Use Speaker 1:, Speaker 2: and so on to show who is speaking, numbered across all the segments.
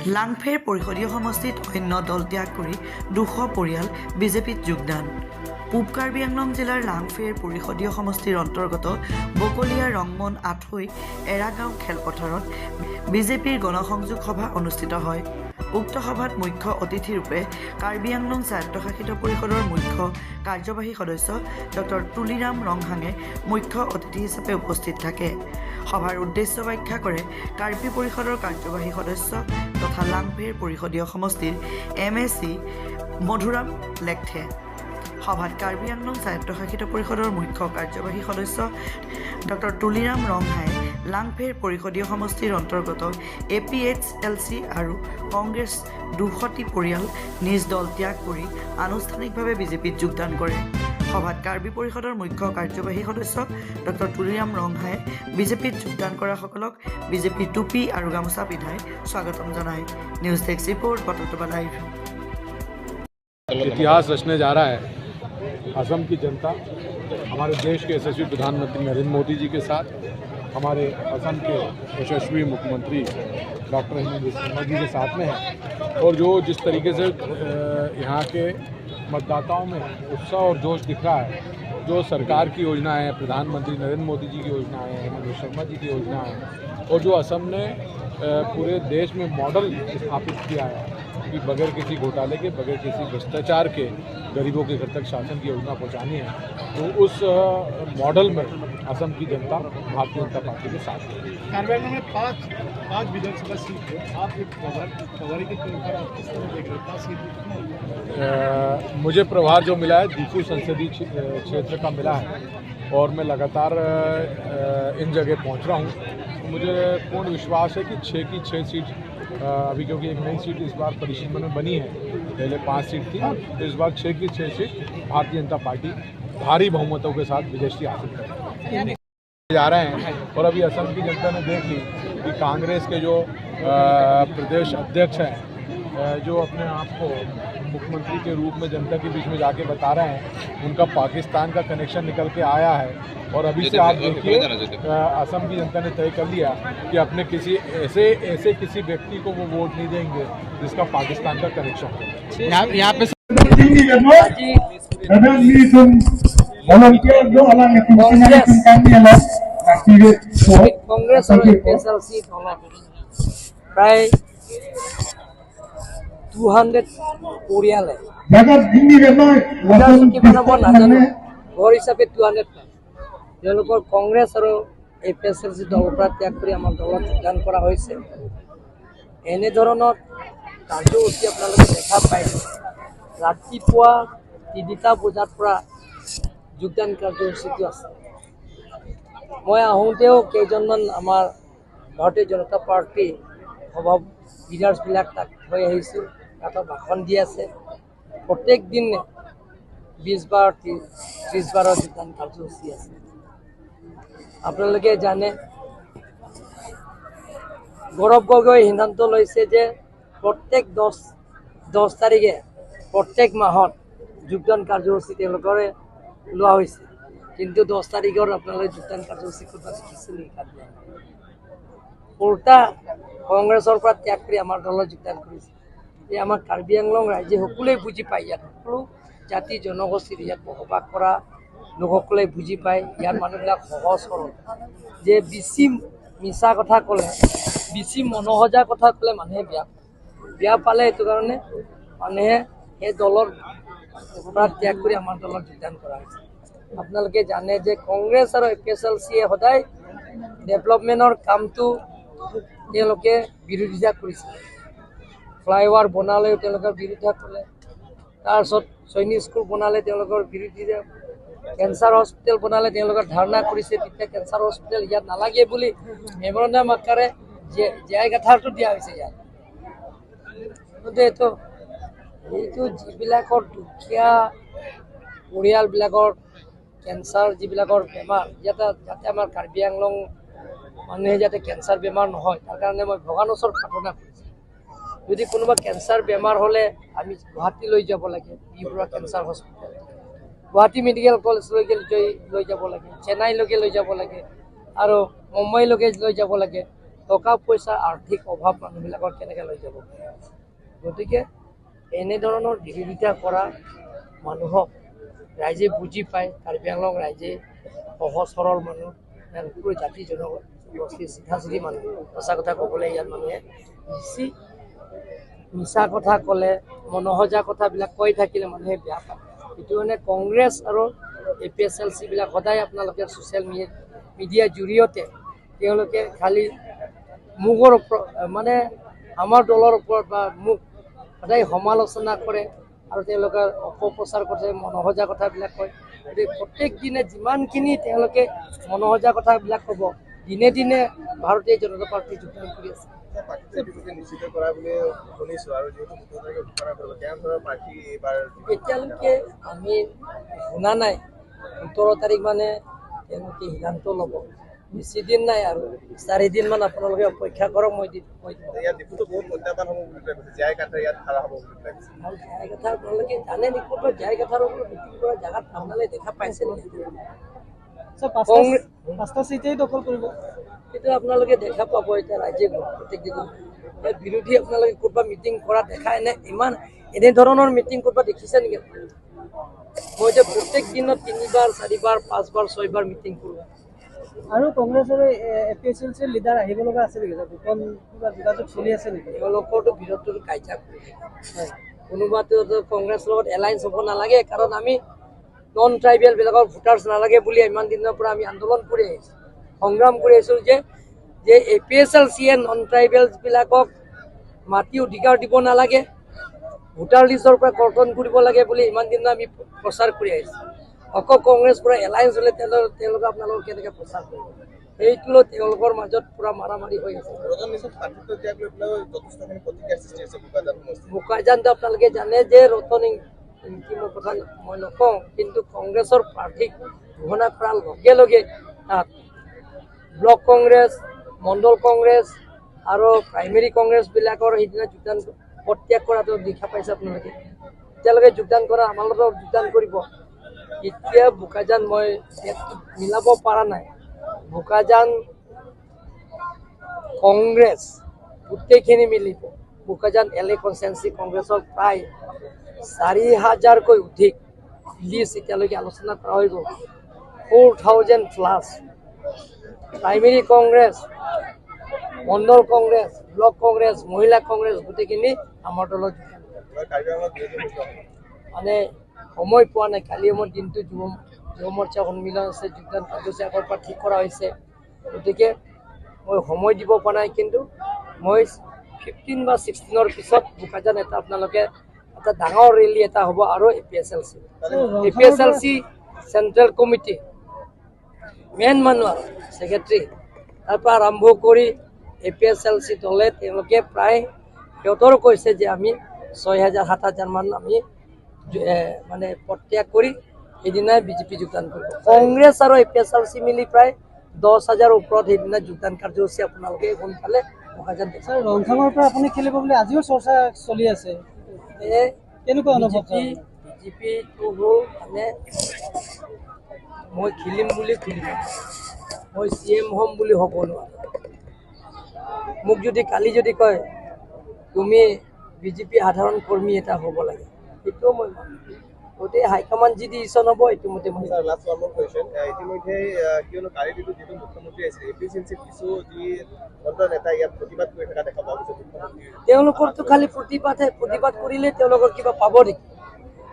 Speaker 1: লাংফেৰ পৰিষদীয় সমষ্টিত অন্য দল ত্যাগ কৰি 200 পৰিয়াল বিজেপিত যোগদান। পূব কাৰ্বি আংলং জিলাৰ লাংফেৰ পৰিষদীয় সমষ্টিৰ অন্তৰ্গত বকলীয়া ৰংমন আঠৈ এৰাগাঁও খেলপথাৰত বিজেপিৰ গণসংযোগ সভা অনুষ্ঠিত হয়। উক্ত সভাত মুখ্য অতিথিৰূপে কাৰ্বি আংলং স্বায়ত্তশাসিত পৰিষদৰ মুখ্য কাৰ্যবাহী সদস্য ডক্টৰ তুলিৰাম ৰংহাঙে মুখ্য অতিথি হিচাপে উপস্থিত থাকে। সভাৰ উদ্দেশ্য ব্যাখ্যা কৰে কাৰ্বি পৰিষদৰ কাৰ্যবাহী সদস্য তথা লাংফেৰ পৰিষদীয় সমষ্টিৰ MAC মধুৰাম লেখথে। সভাত কাৰ্বি আংলং স্বায়ত্তশাসিত পৰিষদৰ মুখ্য কাৰ্যবাহী সদস্য ডক্টৰ তুলিৰাম ৰংহাই লাংফেৰ পৰিষদীয় সমষ্টিৰ অন্তৰ্গত APHLC আৰু কংগ্ৰেছ 200টি পৰিয়াল নিজ দল ত্যাগ কৰি আনুষ্ঠানিকভাৱে বিজেপিত যোগদান কৰে। সভাত কাৰ্বি পৰিষদৰ মুখ্য কাৰ্যবাহী সদস্য ডক্টৰ তুলিৰাম ৰংহাই বিজেপিত যোগদান কৰাসকলক বিজেপি টুপি আৰু গামোচা পিন্ধাই স্বাগতম জনায়। নিউজ ডেস্ক ৰিপোৰ্ট বটলটোবা লাইভ।
Speaker 2: इतिहास रचने जा रहा है। असम की जनता हमारे देश के यशस्वी प्रधानमंत्री नरेंद्र मोदी जी के साथ, हमारे असम के यशस्वी मुख्यमंत्री डॉक्टर हेमंत बिस्वा जी के साथ में है। और जो जिस तरीके से यहाँ के मतदाताओं में उत्साह और जोश दिख रहा है, जो सरकार की योजनाएं हैं, प्रधानमंत्री नरेंद्र मोदी जी की योजनाएं हैं, हेमंत बिस्वा जी की योजनाएं हैं, और जो असम ने पूरे देश में मॉडल स्थापित किया है कि बगैर किसी घोटाले के, बगैर किसी भ्रष्टाचार के गरीबों के घर तक शासन की योजना पहुंचानी है, तो उस मॉडल में असम की जनता भारतीय जनता पार्टी के साथ है।
Speaker 3: कार्बी आंगलौं में पाँच विधानसभा सीट है। आप एक प्रभारी के तौर पर आप किस तरह देख रहे हैं?
Speaker 2: मुझे प्रभार जो मिला है दीपू संसदीय क्षेत्र का मिला है, और मैं लगातार इन जगह पहुंच रहा हूं। मुझे पूर्ण विश्वास है कि 6 की 6 सीट, अभी क्योंकि एक नई सीट इस बार परिसीमन में बनी है, पहले 5 सीट थी, तो इस बार 6 की 6 सीट भारतीय जनता पार्टी भारी बहुमतों के साथ विजय हासिल कर जा रहे हैं। और अभी असम की जनता ने देख ली कि कांग्रेस के जो प्रदेश अध्यक्ष हैं, जो अपने आप को मुख्यमंत्री के रूप में जनता के बीच में जाके बता रहे हैं, उनका पाकिस्तान का कनेक्शन निकल के आया है। और अभी से आप देखिए असम की जनता ने तय कर लिया कि अपने किसी ऐसे किसी व्यक्ति को वो वोट नहीं देंगे जिसका पाकिस्तान का कनेक्शन हो।
Speaker 3: यहाँ पे
Speaker 4: कांग्रेस प्राय 200 পৰিয়াল নাজানো ঘৰ হিচাপে 200 তেওঁলোকৰ কংগ্ৰেছ আৰু APHLC দলৰ পৰা ত্যাগ কৰি আমাৰ দলত যোগদান কৰা হৈছে। এনেধৰণৰ কাৰ্যসূচী আপোনালোকে দেখা পাইছে। ৰাতিপুৱা 3টা বজাৰ পৰা যোগদান কাৰ্যসূচীটো আছে। মই আহোঁতেও কেইজনমান আমাৰ ভাৰতীয় জনতা পাৰ্টি সভা লিডাৰ্ছবিলাক তাক থৈ আহিছোঁ। তাত ভাষণ দি আছে। প্ৰত্যেক দিন 20 বাৰ 30 বাৰৰ যোগদান কাৰ্যসূচী আছে। আপোনালোকে জানে গৌৰৱ গগৈ সিদ্ধান্ত লৈছে যে প্ৰত্যেক 10 তাৰিখে প্ৰত্যেক মাহত যোগদান কাৰ্যসূচী তেওঁলোকৰে লোৱা হৈছে। কিন্তু 10 তাৰিখৰ আপোনালোকে যোগদান কাৰ্যসূচী কৰিব দেখিছিল। উল্টা কংগ্ৰেছৰ পৰা ত্যাগ কৰি আমাৰ দলত যোগদান কৰিছে। এই আমাৰ কাৰ্বি আংলং ৰাইজে সকলোৱে বুজি পায়। ইয়াত সকলো জাতি জনগোষ্ঠীৰ ইয়াত বসবাস কৰা লোকসকলে বুজি পায়। ইয়াৰ মানুহবিলাক সহজ সৰল, যে বেছি মিছা কথা ক'লে, বেছি মনোসজা কথা ক'লে মানুহে বেয়া পালে। এইটো কাৰণে মানুহে সেই দলৰ পৰা ত্যাগ কৰি আমাৰ দলত যোগদান কৰা হৈছে। আপোনালোকে জানে যে কংগ্ৰেছ আৰু APHLCয়ে সদায় ডেভেলপমেণ্টৰ কামটো তেওঁলোকে বিৰোধিতা কৰিছে। ফ্লাইঅভাৰ বনালেও তেওঁলোকৰ বিৰোধিতা কৰে। তাৰপিছত সৈনিক স্কুল বনালে তেওঁলোকৰ বিৰোধিতা, কেঞ্চাৰ হস্পিটেল বনালে তেওঁলোকৰ ধাৰণা কৰিছে। তেতিয়া কেঞ্চাৰ হস্পিটেল ইয়াত নালাগে বুলি মেমৰেণ্ডাম আকাৰে জীয়াই গাঁথাৰটো দিয়া হৈছে ইয়াত। এইটো যিবিলাকৰ দুখীয়া পৰিয়ালবিলাকৰ কেঞ্চাৰ যিবিলাকৰ বেমাৰ, যাতে আমাৰ কাৰ্বি আংলং মানুহে যাতে কেঞ্চাৰ বেমাৰ নহয়, তাৰ কাৰণে মই ভগৱানৰ ওচৰত প্ৰাৰ্থনা কৰিছোঁ। যদি কোনোবা কেঞ্চাৰ বেমাৰ হ'লে আমি গুৱাহাটী লৈ যাব লাগে, বিপুৰা কেঞ্চাৰ হস্পিটেল, গুৱাহাটী মেডিকেল কলেজলৈকে লৈ যাব লাগে, চেন্নাইলৈকে লৈ যাব লাগে, আৰু মুম্বাইলৈকে লৈ যাব লাগে, টকা পইচাৰ আৰ্থিক অভাৱ মানুহবিলাকৰ কেনেকৈ লৈ যাব গতিকে এনেধৰণৰ বিৰোধিতা কৰা মানুহক ৰাইজে বুজি পায় কাৰ্বি আংলং ৰাইজে সহজ সৰল মানুহ সকলো জাতি জনগোষ্ঠী চিধা মানুহ সঁচা কথা ক'বলৈ ইয়াত মানুহে বেছি মিছা কথা ক'লে মনোহজা কথাবিলাক কৈ থাকিলে মানুহে বেয়া পায় এইটো মানে কংগ্ৰেছ আৰু APSLC বিলাক সদায় আপোনালোকে ছ'চিয়েল মিডিয়াৰ জৰিয়তে তেওঁলোকে খালি মুগৰ ওপৰত মানে আমাৰ দলৰ ওপৰত বা মোক সদায় সমালোচনা কৰে আৰু তেওঁলোকে অপপ্ৰচাৰ কৰে মনোহজা কথাবিলাক কয় গতিকে প্ৰত্যেক দিনে যিমানখিনি তেওঁলোকে মনোহজা কথাবিলাক ক'ব দিনে দিনে ভাৰতীয় জনতা পাৰ্টি যোগদান কৰি আছে
Speaker 3: নিশ্চিত কৰা বুলি শুনিছোঁ আৰু যিহেতু ঘোষণা কৰিব কেনেধৰণৰ প্ৰাৰ্থী এইবাৰ
Speaker 4: এতিয়ালৈকে আমি শুনা নাই 17 তাৰিখ মানে তেওঁলোকে সিদ্ধান্ত ল'ব বেছি দিন নাই আৰু 4 দিনমান আপোনালোকে অপেক্ষা কৰক মই দিম
Speaker 3: ইয়াত ডিপুটো বহুত প্ৰত্যাহ্বান হ'ব বুলি লাগিছে জীয়াই কাঠে ইয়াত খাৰা হ'ব বুলি লাগিছে
Speaker 4: আৰু জাই কথা আপোনালোকে জানে নেকি ক'ত জাই কথাৰ ওপৰত মিটিং কৰা জেগাত আপোনালোকে দেখা পাইছে নেকি
Speaker 5: পাঁচটা চিটেই দখল কৰিব
Speaker 4: সেইটো আপোনালোকে দেখা পাব এতিয়া ৰাইজে প্ৰত্যেক দিন বিৰোধী আপোনালোকে ক'ৰবাত মিটিং কৰা দেখাই নে ইমান এনেধৰণৰ মিটিং ক'ৰবাত দেখিছে নেকি মই এতিয়া প্ৰত্যেক দিনত 3বাৰ 4বাৰ 5বাৰ 6বাৰ মিটিং কৰোঁ
Speaker 5: আৰু কংগ্ৰেছৰ APSLC লিডাৰ আহিব লগা আছে নেকি গোপন কিবা যোগাযোগ চলি আছে নেকি
Speaker 4: তেওঁলোকৰতো বিৰোধটো কাজিয়া কৰি কোনোবাটো কংগ্ৰেছৰ লগত এলায়েন্স হ'ব নালাগে কাৰণ আমি নন ট্ৰাইবেলবিলাকৰ ভোটাৰ্ছ নালাগে বুলি ইমান দিনৰ পৰা আমি আন্দোলন কৰি আহিছোঁ সংগ্ৰাম কৰি আহিছোঁ যে APSLCয়ে নন ট্ৰাইবেলছবিলাকক মাটি অধিকাৰ দিব নালাগে ভোটাৰ লিষ্টৰ পৰা কৰ্তন কৰিব লাগে বুলি ইমান দিন আমি প্ৰচাৰ কৰি আহিছোঁ অকল কংগ্ৰেছ পৰা এলায়েন্স হ'লে তেওঁলোকে আপোনালোকক কেনেকৈ প্ৰচাৰ কৰিব এইটো তেওঁলোকৰ মাজত পুৰা মাৰামাৰি হৈ আছে বোকাজানটো আপোনালোকে জানে যে ৰতন ইংকিমৰ কথা মই নকওঁ কিন্তু কংগ্ৰেছৰ প্ৰাৰ্থীক ঘোষণা কৰাৰ লগে লগে তাত ব্লক কংগ্ৰেছ মণ্ডল কংগ্ৰেছ আৰু প্ৰাইমেৰী কংগ্ৰেছবিলাকৰ সেইদিনা যোগদান প্ৰত্যাগ কৰাটো দেখা পাইছে আপোনালোকে এতিয়ালৈকে যোগদান কৰা আমাৰ লগত যোগদান কৰিব এতিয়া বোকাজান মই মিলাব পৰা নাই বোকাজান কংগ্ৰেছ গোটেইখিনি মিলিব বোকাজান LA কনষ্টিটুৱেঞ্চি কংগ্ৰেছৰ প্ৰায় 4,000কৈ অধিক লিষ্ট এতিয়ালৈকে আলোচনা কৰা হৈ গ'ল 4,000+ প্ৰাইমেৰী কংগ্ৰেছ মণ্ডল কংগ্ৰেছ ব্লক কংগ্ৰেছ মহিলা কংগ্ৰেছ গোটেইখিনি আমাৰ দলত মানে সময় পোৱা নাই কালি মোৰ দিনটো যুৱ মৰ্চা সন্মিলন আছে যোগদান কাৰ্যসূচী আগৰ পৰা ঠিক কৰা হৈছে গতিকে মই সময় দিব পৰা নাই কিন্তু মই 15 বা 16ৰ পিছত বোকাজান এটা আপোনালোকে এটা ডাঙৰ ৰেলী এটা হ'ব আৰু APSLC চেণ্ট্ৰেল কমিটি মেইন মানুহ আৰু ছেক্ৰেটাৰী তাৰ পৰা আৰম্ভ কৰি APSLC দলে তেওঁলোকে প্ৰায় সিহঁতৰো কৈছে যে আমি 6,000-7,000 মান আমি মানে প্ৰত্যাগ কৰি সেইদিনাই বিজেপি যোগদান কৰিব কংগ্ৰেছ আৰু APSLC মিলি প্ৰায় 10,000ৰ ওপৰত সেইদিনা যোগদান কাৰ্যসূচী আপোনালোকে সোনকালে বোকাজান
Speaker 5: ছাৰ ৰংখাঙৰ পৰা আপুনি খেলিব বুলি আজিও চৰ্চা চলি আছে কেনেকুৱা অনুভৱ
Speaker 4: বিজেপিটো হ'ল মানে মই খেলিম বুলি খেলিম মই CM হ'ম বুলি হ'ব নোৱাৰোঁ মোক যদি কালি যদি কয় তুমি বিজেপি সাধাৰণ কৰ্মী এটা হ'ব লাগে সেইটোও মই গোটেই হাইকমাণ্ড যি ডিচিশ্যন হ'ব এইটো মতে মই
Speaker 3: ইতিমধ্যে কিয়নো কালি দিনটো যিটো মুখ্যমন্ত্ৰী আহিছে APSLC কিছু যি নেতা ইয়াত প্ৰতিবাদ কৰি থকা দেখা পোৱা গৈছে
Speaker 4: তেওঁলোকৰতো খালি প্ৰতিবাদ কৰিলে তেওঁলোকৰ কিবা পাব নেকি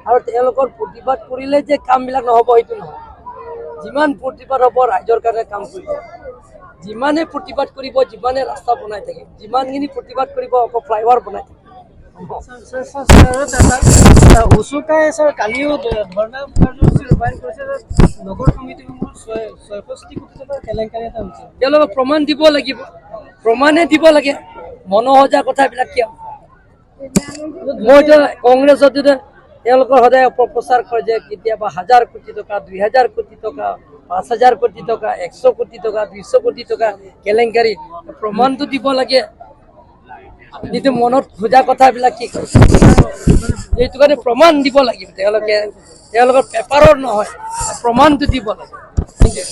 Speaker 4: আৰু তেওঁলোকৰ প্ৰতিবাদ কৰিলে যে কামবিলাক নহ'ব সেইটো নহয় যিমান প্ৰতিবাদ হ'ব ৰাইজৰ কাৰণে কাম কৰিব যিমানে প্ৰতিবাদ কৰিব যিমানে ৰাস্তা বনাই থাকে যিমানখিনি প্ৰতিবাদ কৰিব অকল ফ্লাইঅভাৰ বনাই থাকে
Speaker 5: উচুকাই ছাৰ কালিও ধৰ্ণা কাৰ্যসূচী ৰূপায়ণ কৰিছে নগৰ কমিটিসমূহ ৬৬ কোটি টকাৰ কেলেংকাৰী এটা হৈছে
Speaker 4: তেওঁলোকক প্ৰমাণ দিব লাগিব প্ৰমাণে দিব লাগে মনোহজা কথাবিলাক কিয় মইতো কংগ্ৰেছত তেওঁলোকৰ সদায় অপপ্ৰচাৰ কৰে যে কেতিয়াবা 1,000 কোটি টকা 2,000 কোটি টকা 5,000 কোটি টকা 100 কোটি টকা 200 কোটি টকা কেলেংকাৰী প্ৰমাণটো দিব লাগে যিটো মনত খোজা কথাবিলাক কি কৈছে এইটো কাৰণে প্ৰমাণ দিব লাগিব তেওঁলোকৰ পেপাৰৰ নহয় প্ৰমাণটো দিব লাগে